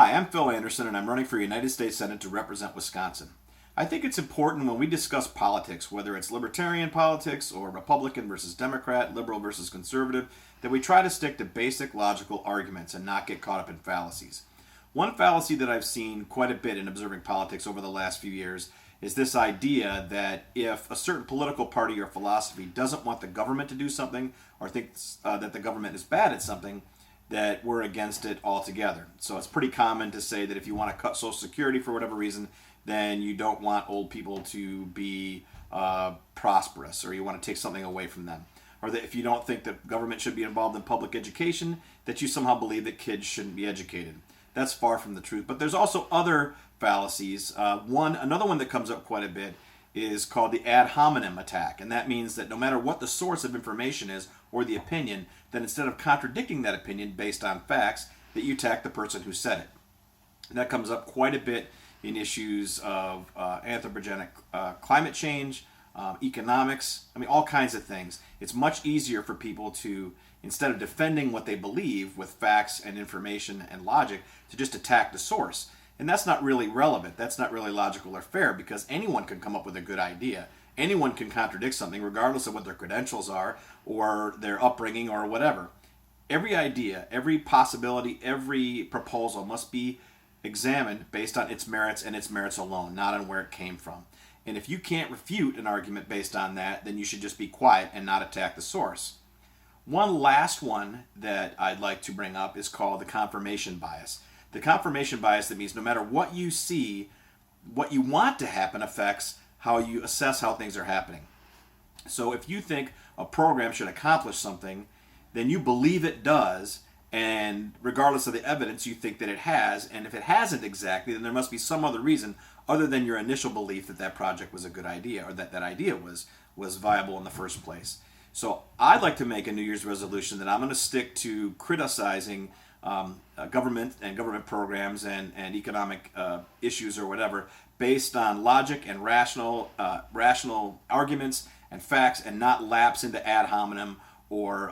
Hi, I'm Phil Anderson, and I'm running for United States Senate to represent Wisconsin. I think it's important when we discuss politics, whether it's libertarian politics or Republican versus Democrat, liberal versus conservative, that we try to stick to basic logical arguments and not get caught up in fallacies. One fallacy that I've seen quite a bit in observing politics over the last few years is this idea that if a certain political party or philosophy doesn't want the government to do something or thinks that the government is bad at something, that we're against it altogether. So it's pretty common to say that if you want to cut Social Security for whatever reason, then you don't want old people to be prosperous, or you want to take something away from them. Or that if you don't think that government should be involved in public education, that you somehow believe that kids shouldn't be educated. That's far from the truth. But there's also other fallacies. Another one that comes up quite a bit is called the ad hominem attack. And that means that no matter what the source of information is or the opinion, then instead of contradicting that opinion based on facts, that you attack the person who said it. And that comes up quite a bit in issues of anthropogenic climate change, economics, all kinds of things. It's much easier for people to, instead of defending what they believe with facts and information and logic, to just attack the source. And that's not really relevant. That's not really logical or fair, because anyone can come up with a good idea. Anyone can contradict something regardless of what their credentials are or their upbringing or whatever. Every idea, every possibility, every proposal must be examined based on its merits and its merits alone, not on where it came from. And if you can't refute an argument based on that, then you should just be quiet and not attack the source. One last one that I'd like to bring up is called the confirmation bias. The confirmation bias, that means no matter what you see, what you want to happen affects how you assess how things are happening. So if you think a program should accomplish something, then you believe it does, and regardless of the evidence, you think that it has, and if it hasn't exactly, then there must be some other reason other than your initial belief that that project was a good idea, or that that idea was viable in the first place. So I'd like to make a New Year's resolution that I'm going to stick to criticizing government and government programs and economic issues or whatever based on logic and rational arguments and facts, and not lapse into ad hominem or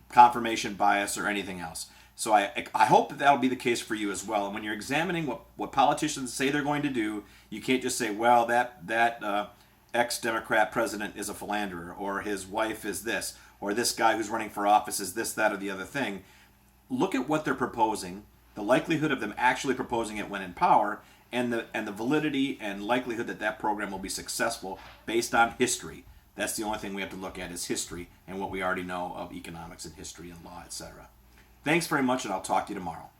confirmation bias or anything else. So I hope that that'll be the case for you as well. And when you're examining what politicians say they're going to do, you can't just say, well, that ex-Democrat president is a philanderer, or his wife is this, or this guy who's running for office is this, that, or the other thing. Look at what they're proposing, the likelihood of them actually proposing it when in power, and the validity and likelihood that that program will be successful based on history. That's the only thing we have to look at, is history and what we already know of economics and history and law, etc. Thanks very much, and I'll talk to you tomorrow.